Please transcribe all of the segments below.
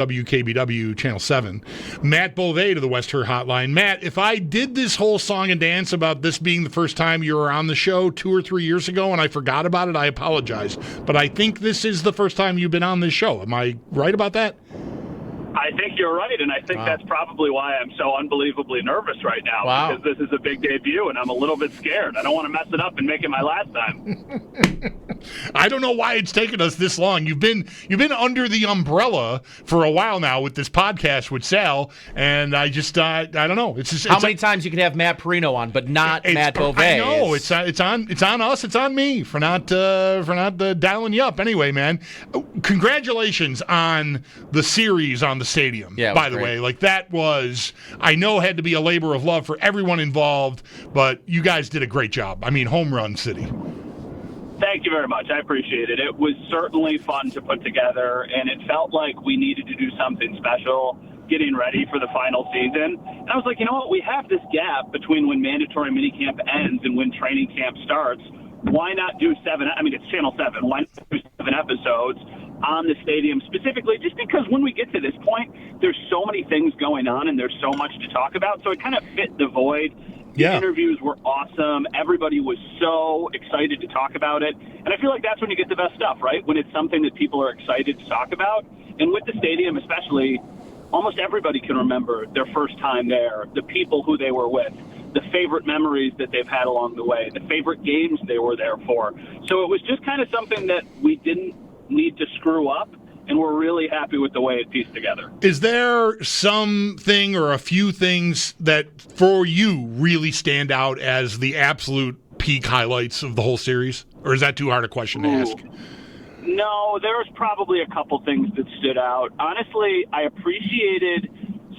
WKBW Channel 7. Matt Bové to the West Her Hotline. Matt, if I did this whole song and dance about this being the first time you were on the show 2 or 3 years ago and I forgot about it, I apologize. But I think this is the first time you've been on this show. Am I right about that? I think you're right, and I think that's probably why I'm so unbelievably nervous right now, because this is a big debut, and I'm a little bit scared. I don't want to mess it up and make it my last time. I don't know why it's taken us this long. You've been under the umbrella for a while now with this podcast with Sal, and I just I don't know. It's just, how many times you can have Matt Perino on, but not Matt Bové? I know it's on us. It's on me for not dialing you up. Anyway, man, congratulations on the series on the stadium. Yeah, by the way, like that was, I know, had to be a labor of love for everyone involved, but you guys did a great job. I mean, home run city. Thank you very much. I appreciate it. It was certainly fun to put together, and it felt like we needed to do something special getting ready for the final season. And I was like, you know what? We have this gap between when mandatory minicamp ends and when training camp starts. Why not do 7? I mean, it's Channel 7. Why not do 7 episodes on the stadium specifically? Just because when we get to this point, there's so many things going on and there's so much to talk about. So it kind of fit the void. The interviews were awesome. Everybody was so excited to talk about it. And I feel like that's when you get the best stuff, right? When it's something that people are excited to talk about. And with the stadium especially, almost everybody can remember their first time there, the people who they were with, the favorite memories that they've had along the way, the favorite games they were there for. So it was just kind of something that we didn't need to screw up, and we're really happy with the way it pieced together. Is there something or a few things that for you really stand out as the absolute peak highlights of the whole series? Or is that too hard a question to ask? No, there's probably a couple things that stood out. Honestly, I appreciated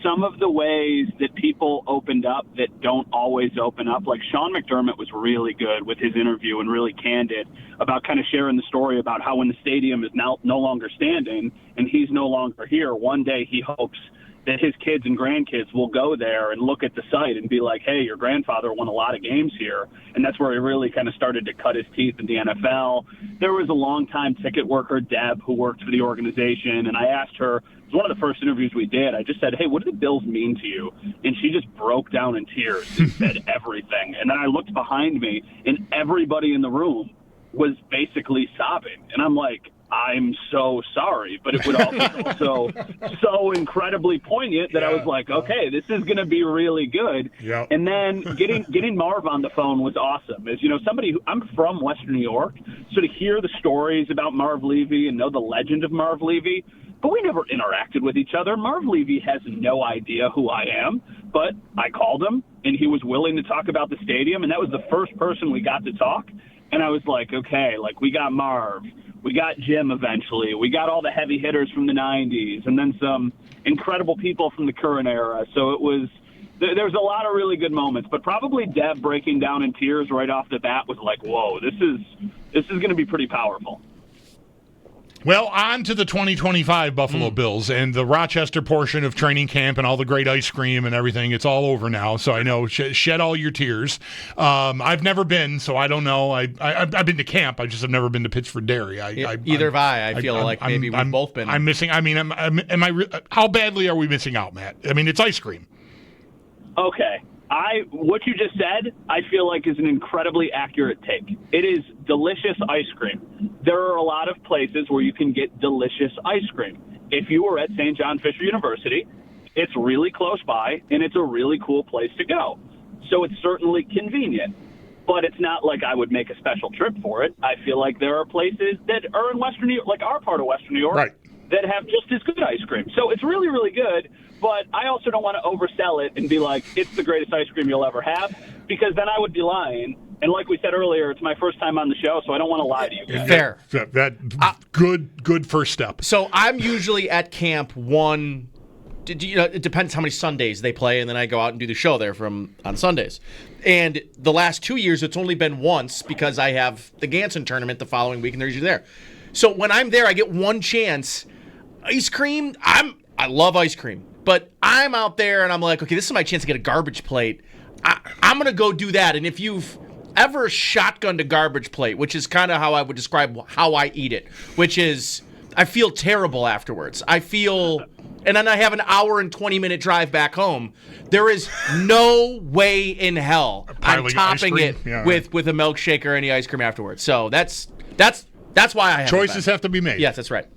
some of the ways that people opened up that don't always open up. Like Sean McDermott was really good with his interview and really candid about kind of sharing the story about how when the stadium is now no longer standing and he's no longer here, one day he hopes that his kids and grandkids will go there and look at the site and be like, hey, your grandfather won a lot of games here. And that's where he really kind of started to cut his teeth in the NFL. There was a longtime ticket worker, Deb, who worked for the organization, and I asked her, it was one of the first interviews we did, I just said, hey, what do the Bills mean to you? And she just broke down in tears and said everything. And then I looked behind me, and everybody in the room was basically sobbing. And I'm like, I'm so sorry, but it would also so incredibly poignant that I was like, okay, this is going to be really good. Yep. And then getting Marv on the phone was awesome. As you know, I'm from Western New York, so to hear the stories about Marv Levy and know the legend of Marv Levy, but we never interacted with each other. Marv Levy has no idea who I am, but I called him, and he was willing to talk about the stadium, and that was the first person we got to talk. And I was like, okay, like we got Marv. We got Jim eventually. We got all the heavy hitters from the 90s and then some incredible people from the current era. So it was there's a lot of really good moments, but probably Deb breaking down in tears right off the bat was like, whoa, this is going to be pretty powerful. Well, on to the 2025 Buffalo Bills and the Rochester portion of training camp and all the great ice cream and everything. It's all over now, so I know. Shed all your tears. I've never been, so I don't know. I've been to camp. I just have never been to Pittsford Dairy. Either have I. I feel like maybe we've both been. I'm missing. I mean, how badly are we missing out, Matt? I mean, it's ice cream. Okay. What you just said, I feel like is an incredibly accurate take. It is delicious ice cream. There are a lot of places where you can get delicious ice cream. If you were at St. John Fisher University, it's really close by, and it's a really cool place to go. So it's certainly convenient, but it's not like I would make a special trip for it. I feel like there are places that are in Western New York, like our part of Western New York, right, that have just as good ice cream. So it's really, really good, but I also don't want to oversell it and be like, it's the greatest ice cream you'll ever have, because then I would be lying. And like we said earlier, it's my first time on the show, so I don't want to lie to you guys. Fair. Good first step. So I'm usually at camp it depends how many Sundays they play, and then I go out and do the show there on Sundays. And the last 2 years, it's only been once because I have the Ganson tournament the following week, and they're usually there. So when I'm there, I get one chance. Ice cream, I love ice cream, but I'm out there and I'm like, okay, this is my chance to get a garbage plate. I'm going to go do that. And if you've ever shotgunned a garbage plate, which is kind of how I would describe how I eat it, which is I feel terrible afterwards. I feel and then I have an hour and 20-minute drive back home, there is no way in hell I'm topping it with a milkshake or any ice cream afterwards. So that's why I have choices have to be made. Yes, that's right.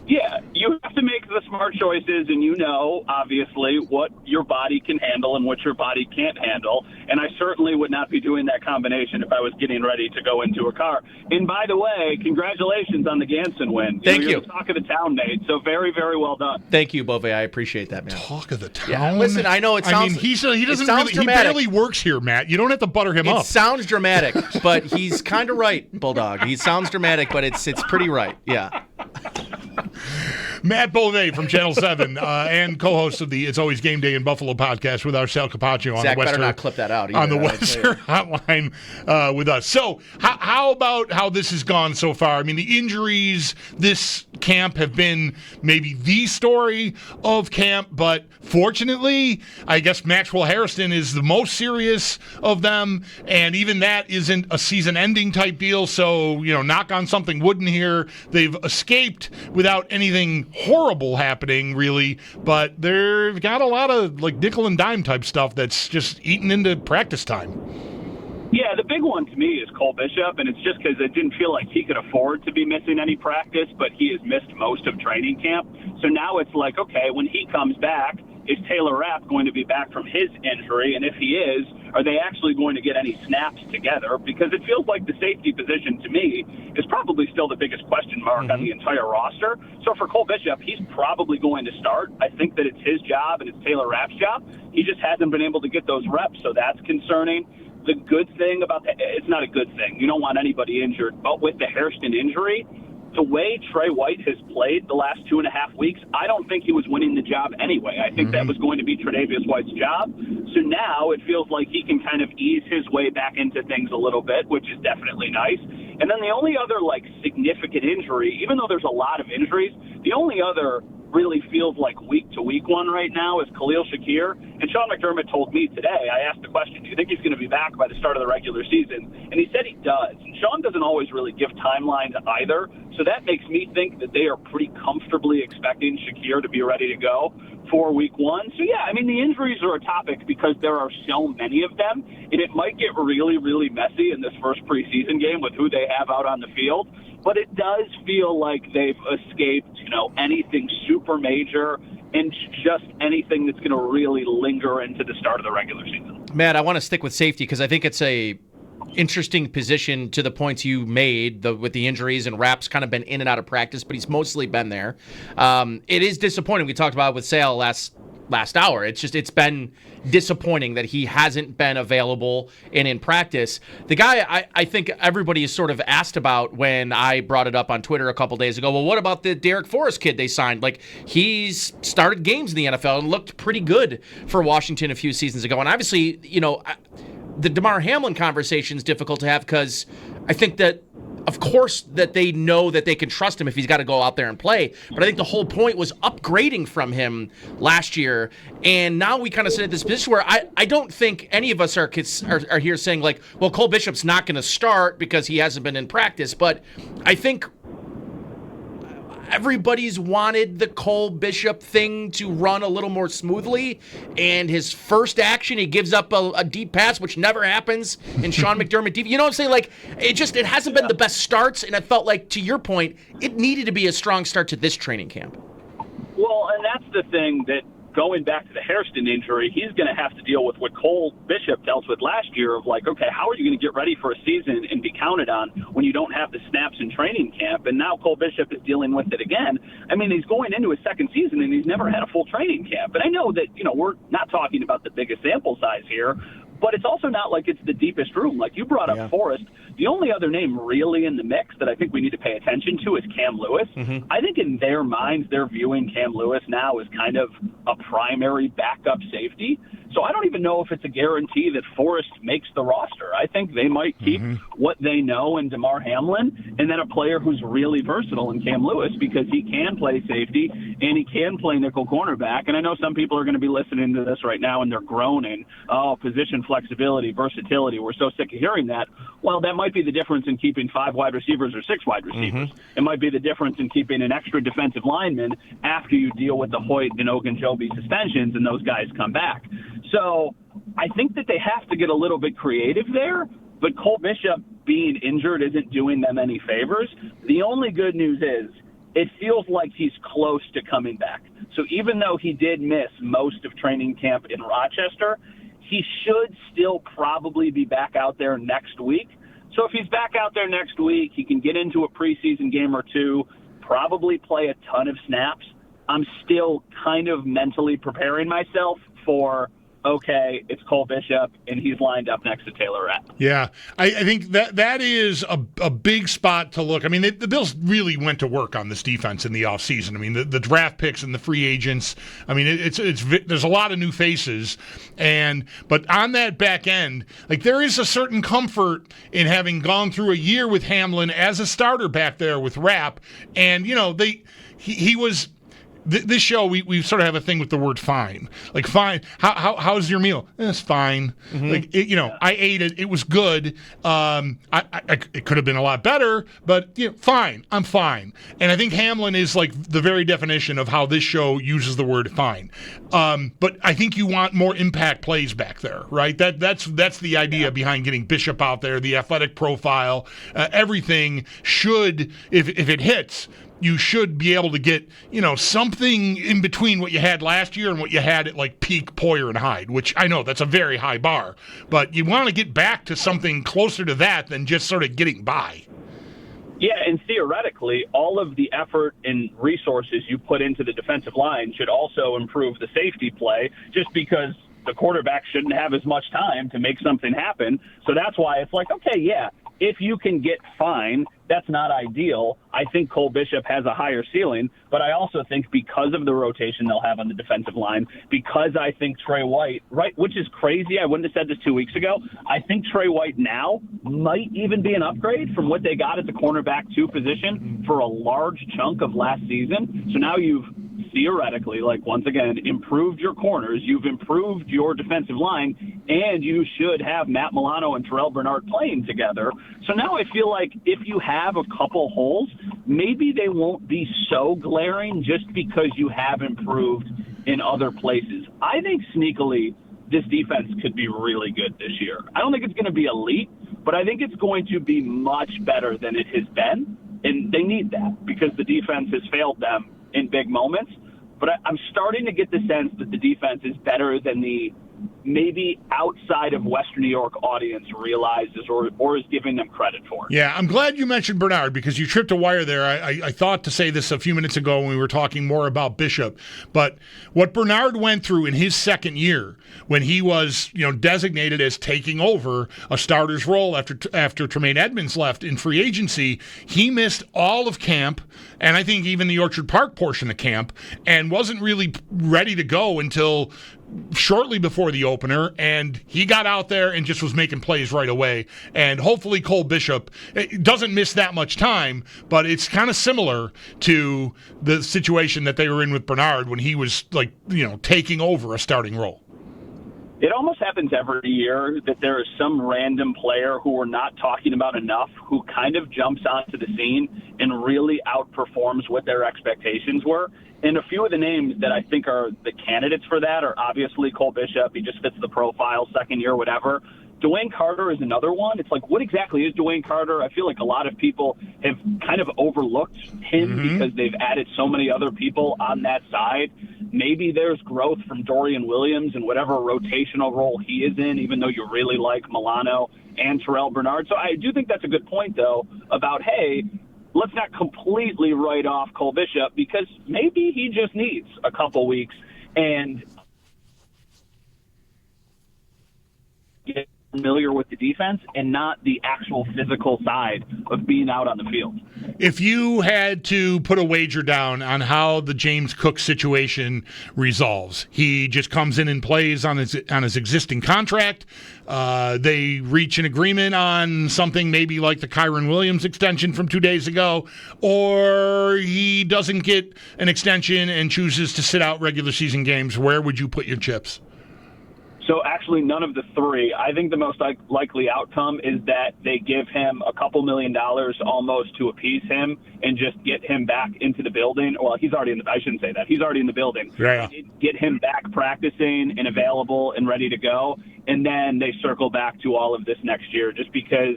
Yeah, you have to make the smart choices, and you know, obviously, what your body can handle and what your body can't handle. And I certainly would not be doing that combination if I was getting ready to go into a car. And by the way, congratulations on the Ganson win. Thank you. You're the talk of the town, Nate. So very, very well done. Thank you, Bové. I appreciate that, man. Talk of the town. Yeah, listen, I know it sounds. I mean, he barely works here, Matt. You don't have to butter him up. It sounds dramatic, but he's kind of right, Bulldog. He sounds dramatic, but it's pretty right. Yeah. Matt Bové from Channel 7 and co-host of the It's Always Game Day in Buffalo podcast with our Sal Capaccio on Zach the Western. Better not clip that out either, on the Western hotline with us. So how about how this has gone so far? I mean, the injuries this camp have been maybe the story of camp, but fortunately, I guess Maxwell Harrison is the most serious of them, and even that isn't a season-ending type deal, so, knock on something wooden here. They've escaped without anything horrible happening, really, but they've got a lot of nickel and dime type stuff that's just eaten into practice time. Yeah, the big one to me is Cole Bishop, and it's just because it didn't feel like he could afford to be missing any practice, but he has missed most of training camp. So now it's like, okay, when he comes back, is Taylor Rapp going to be back from his injury? And if he is, are they actually going to get any snaps together? Because it feels like the safety position, to me, is probably still the biggest question mark on the entire roster. So for Cole Bishop, he's probably going to start. I think that it's his job and it's Taylor Rapp's job. He just hasn't been able to get those reps, so that's concerning. The good thing about it's not a good thing. You don't want anybody injured. But with the Hairston injury, the way Trey White has played the last 2.5 weeks, I don't think he was winning the job anyway. I think that was going to be Tre'Davious White's job. So now it feels like he can kind of ease his way back into things a little bit, which is definitely nice. And then the only other significant injury, even though there's a lot of injuries, the only other really feels like week-to-week one right now is Khalil Shakir. And Sean McDermott told me today, I asked the question, do you think he's going to be back by the start of the regular season? And he said he does. And Sean doesn't always really give timelines either, so that makes me think that they are pretty comfortably expecting Shakir to be ready to go for week one. So, yeah, I mean, the injuries are a topic because there are so many of them, and it might get really, really messy in this first preseason game with who they have out on the field. But it does feel like they've escaped, anything super major and just anything that's going to really linger into the start of the regular season. Matt, I want to stick with safety because I think it's a interesting position to the points you made with the injuries, and Rapp's kind of been in and out of practice, but he's mostly been there. It is disappointing. We talked about it with Sale last hour. It's been disappointing that he hasn't been available and in practice. The guy I think everybody is sort of asked about when I brought it up on Twitter a couple days ago, well, what about the Derek Forrest kid they signed? He's started games in the NFL and looked pretty good for Washington a few seasons ago. And obviously, the DeMar Hamlin conversation is difficult to have because I think that, of course, that they know that they can trust him if he's got to go out there and play. But I think the whole point was upgrading from him last year. And now we kind of sit at this position where I don't think any of us are here saying, well, Cole Bishop's not going to start because he hasn't been in practice. But I think everybody's wanted the Cole Bishop thing to run a little more smoothly, and his first action, he gives up a deep pass, which never happens, and Sean McDermott deep. You know what I'm saying? It hasn't been the best starts, and I felt like, to your point, it needed to be a strong start to this training camp. Well, and that's the thing that, going back to the Hairston injury, he's going to have to deal with what Cole Bishop dealt with last year of okay, how are you going to get ready for a season and be counted on when you don't have the snaps in training camp? And now Cole Bishop is dealing with it again. I mean, he's going into his second season and he's never had a full training camp. And I know that, we're not talking about the biggest sample size here, but it's also not like it's the deepest room. You brought up Forrest. The only other name really in the mix that I think we need to pay attention to is Cam Lewis. I think in their minds, they're viewing Cam Lewis now as kind of a primary backup safety. So I don't even know if it's a guarantee that Forrest makes the roster. I think they might keep what they know in DeMar Hamlin, and then a player who's really versatile in Cam Lewis, because he can play safety and he can play nickel cornerback. And I know some people are going to be listening to this right now and they're groaning, oh, position flexibility, versatility. We're so sick of hearing that. Well, that might be the difference in keeping 5 wide receivers or 6 wide receivers. It might be the difference in keeping an extra defensive lineman after you deal with the Hoyt and Ogunjobi suspensions and those guys come back. So I think that they have to get a little bit creative there, but Cole Bishop being injured isn't doing them any favors. The only good news is it feels like he's close to coming back. So even though he did miss most of training camp in Rochester, he should still probably be back out there next week. So if he's back out there next week, he can get into a preseason game or two, probably play a ton of snaps. I'm still kind of mentally preparing myself for, okay, it's Cole Bishop, and he's lined up next to Taylor Rapp. Yeah, I think that is a big spot to look. I mean, the Bills really went to work on this defense in the offseason. I mean, the draft picks and the free agents. I mean, it's there's a lot of new faces, but on that back end, like, there is a certain comfort in having gone through a year with Hamlin as a starter back there with Rapp, and he was. This show, we sort of have a thing with the word fine. Like, fine, how's your meal? It's fine. Like, I ate it. It was good. It could have been a lot better, but fine. I'm fine. And I think Hamlin is like the very definition of how this show uses the word fine. But I think you want more impact plays back there, right? That's the idea behind getting Bishop out there, the athletic profile. Everything should, if it hits, you should be able to get, something in between what you had last year and what you had at like peak Poyer and Hyde, which I know that's a very high bar, but you want to get back to something closer to that than just sort of getting by. Yeah, and theoretically, all of the effort and resources you put into the defensive line should also improve the safety play, just because the quarterback shouldn't have as much time to make something happen. So that's why it's like, okay, yeah, if you can get fine, that's not ideal. I think Cole Bishop has a higher ceiling, but I also think because of the rotation they'll have on the defensive line, because I think Trey White, right, which is crazy, I wouldn't have said this 2 weeks ago, I think Trey White now might even be an upgrade from what they got at the cornerback 2 position for a large chunk of last season. So now you've theoretically, like, once again, improved your corners, you've improved your defensive line, and you should have Matt Milano and Terrell Bernard playing together. So now I feel like if you have a couple holes, maybe they won't be so glaring just because you have improved in other places. I think sneakily this defense could be really good this year. I don't think it's going to be elite, but I think it's going to be much better than it has been, and they need that because the defense has failed them in big moments. But I'm starting to get the sense that the defense is better than the maybe outside of Western New York audience realizes or is giving them credit for. Yeah, I'm glad you mentioned Bernard because you tripped a wire there. I thought to say this a few minutes ago when we were talking more about Bishop, but what Bernard went through in his second year when he was designated as taking over a starter's role after Tremaine Edmonds left in free agency, he missed all of camp and I think even the Orchard Park portion of camp and wasn't really ready to go until shortly before the opener, and he got out there and just was making plays right away. And hopefully Cole Bishop doesn't miss that much time, but it's kind of similar to the situation that they were in with Bernard when he was taking over a starting role. It almost happens every year that there is some random player who we're not talking about enough who kind of jumps onto the scene and really outperforms what their expectations were. And a few of the names that I think are the candidates for that are obviously Cole Bishop. He just fits the profile, second year, whatever. Dwayne Carter is another one. It's like, what exactly is Dwayne Carter? I feel like a lot of people have kind of overlooked him because they've added so many other people on that side. Maybe there's growth from Dorian Williams and whatever rotational role he is in, even though you really like Milano and Terrell Bernard. So I do think that's a good point, though, about, hey, let's not completely write off Cole Bishop because maybe he just needs a couple weeks and familiar with the defense and not the actual physical side of being out on the field. If you had to put a wager down on how the James Cook situation resolves, he just comes in and plays on his existing contract. They reach an agreement on something maybe like the Kyron Williams extension from 2 days ago, or he doesn't get an extension and chooses to sit out regular season games. Where would you put your chips? So actually none of the three. I think the most likely outcome is that they give him a couple $1 million almost to appease him and just get him back into the building. Well, he's already in the, I shouldn't say that. He's already in the building. Yeah. Get him back practicing and available and ready to go. And then they circle back to all of this next year just because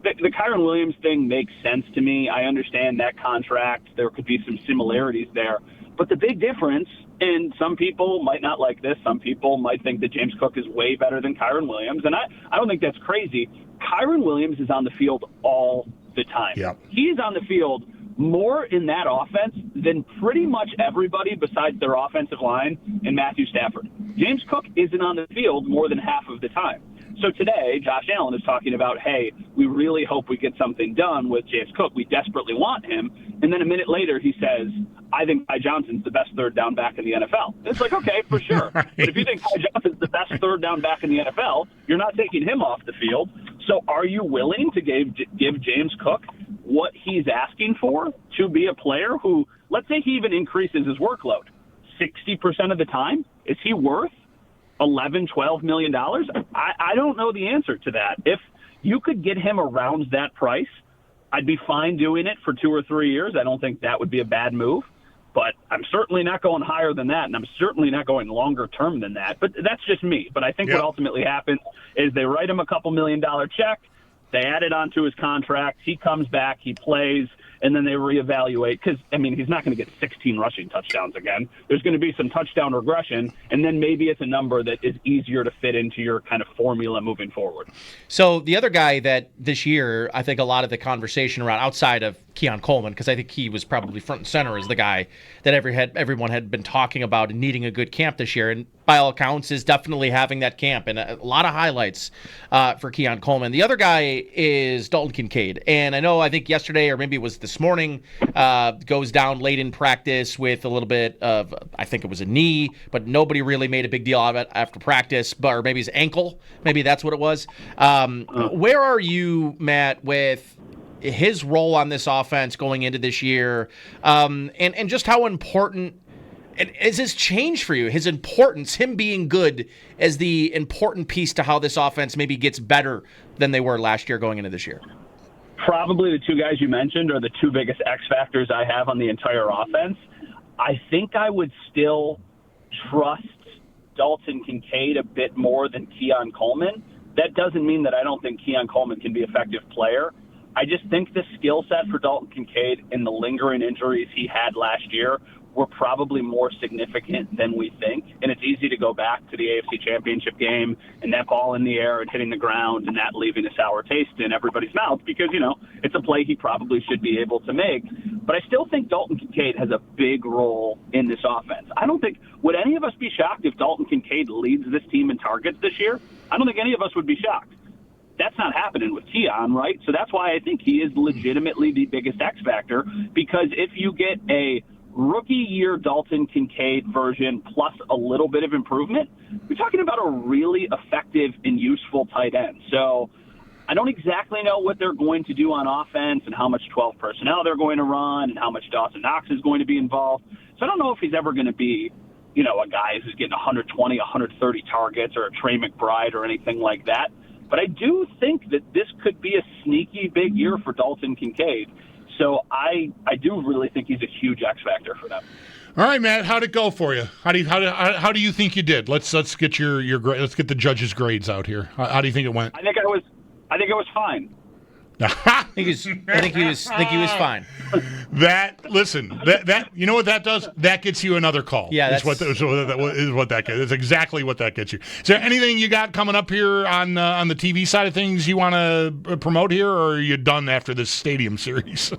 the Kyron Williams thing makes sense to me. I understand that contract. There could be some similarities there. But the big difference, and some people might not like this, some people might think that James Cook is way better than Kyron Williams, and I don't think that's crazy. Kyron Williams is on the field all the time. Yep. He's on the field more in that offense than pretty much everybody besides their offensive line and Matthew Stafford. James Cook isn't on the field more than half of the time. So today, Josh Allen is talking about, hey, we really hope we get something done with James Cook. We desperately want him. And then a minute later, he says, I think Ty Johnson's the best third down back in the NFL. It's like, okay, for sure. But if you think Ty Johnson's the best third down back in the NFL, you're not taking him off the field. So are you willing to give James Cook what he's asking for to be a player who, let's say he even increases his workload 60% of the time? Is he worth $11-12 million? I don't know the answer to that. If you could get him around that price, I'd be fine doing it for 2 or 3 years. I don't think that would be a bad move, but I'm certainly not going higher than that, and I'm certainly not going longer term than that. But that's just me. But I think what ultimately happens is they write him a couple $1 million check, they add it onto his contract, he comes back, he plays, and then they reevaluate because, I mean, he's not going to get 16 rushing touchdowns again. There's going to be some touchdown regression, and then maybe it's a number that is easier to fit into your kind of formula moving forward. So the other guy that this year, I think a lot of the conversation around outside of Keon Coleman, because I think he was probably front and center as the guy that everyone had been talking about and needing a good camp this year, and by all accounts is definitely having that camp and a lot of highlights for Keon Coleman. The other guy is Dalton Kincaid, and I think yesterday or maybe it was this morning, goes down late in practice with a little bit of, I think it was a knee, but nobody really made a big deal of it after practice, or maybe his ankle, maybe that's what it was. Where are you, Matt, with his role on this offense going into this year, and just how important is his change for you, his importance, him being good as the important piece to how this offense maybe gets better than they were last year going into this year? Probably the two guys you mentioned are the two biggest X factors I have on the entire offense. I think I would still trust Dalton Kincaid a bit more than Keon Coleman. That doesn't mean that I don't think Keon Coleman can be an effective player. I just think the skill set for Dalton Kincaid and the lingering injuries he had last year were probably more significant than we think. And it's easy to go back to the AFC Championship game and that ball in the air and hitting the ground and that leaving a sour taste in everybody's mouth because, it's a play he probably should be able to make. But I still think Dalton Kincaid has a big role in this offense. Would any of us be shocked if Dalton Kincaid leads this team in targets this year? I don't think any of us would be shocked. That's not happening with Keon, right? So that's why I think he is legitimately the biggest X factor, because if you get a rookie year Dalton Kincaid version plus a little bit of improvement, we're talking about a really effective and useful tight end. So I don't exactly know what they're going to do on offense and how much 12 personnel they're going to run and how much Dawson Knox is going to be involved. So I don't know if he's ever going to be, a guy who's getting 120, 130 targets or a Trey McBride or anything like that. But I do think that this could be a sneaky big year for Dalton Kincaid. So I do really think he's a huge X factor for them. All right, Matt, how'd it go for you? How do you think you did? Let's get your let's get the judges' grades out here. How do you think it went? I think it was fine. I think he was fine. That you know what that does? That gets you another call. Yeah, that's what that gets. It's exactly what that gets you. Is there anything you got coming up here on the TV side of things you want to promote here, or are you done after this stadium series?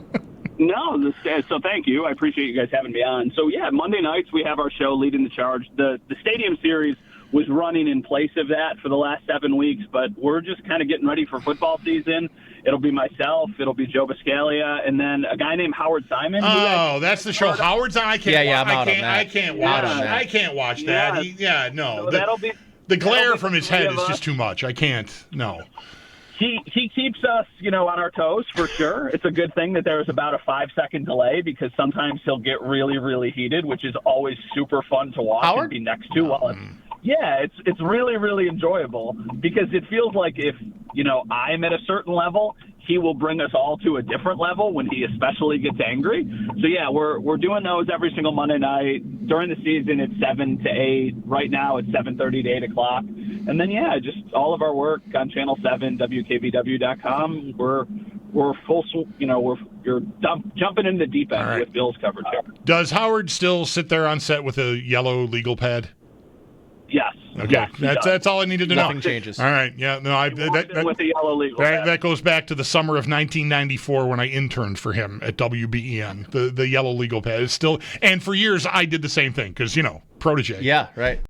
No, so thank you. I appreciate you guys having me on. So yeah, Monday nights we have our show Leading the Charge. The stadium series was running in place of that for the last 7 weeks, but we're just kind of getting ready for football season. It'll be myself, it'll be Joe Biscaglia, and then a guy named Howard Simon. Oh, that's the show. Howard's on. I can't. I'm out on that. I can't watch. I can't watch that. No. So that'll be the glare from his head is just too much. I can't. No. He keeps us, on our toes for sure. It's a good thing that there's about a 5-second delay because sometimes he'll get really, really heated, which is always super fun to watch and be next to while it's really, really enjoyable because it feels like if, I'm at a certain level, he will bring us all to a different level when he especially gets angry. So, we're doing those every single Monday night. During the season, it's 7 to 8. Right now, it's 7:30 to 8 o'clock. And then, just all of our work on Channel 7, WKBW.com. We're full, you're jumping into the deep end with Bills coverage here. Does Howard still sit there on set with a yellow legal pad? Yes. Okay. Yes, that's all I needed to know. Nothing changes. All right. Yeah. No. With the yellow legal pad. That goes back to the summer of 1994 when I interned for him at WBEN. The yellow legal pad is still, and for years I did the same thing because protege. Yeah. Right.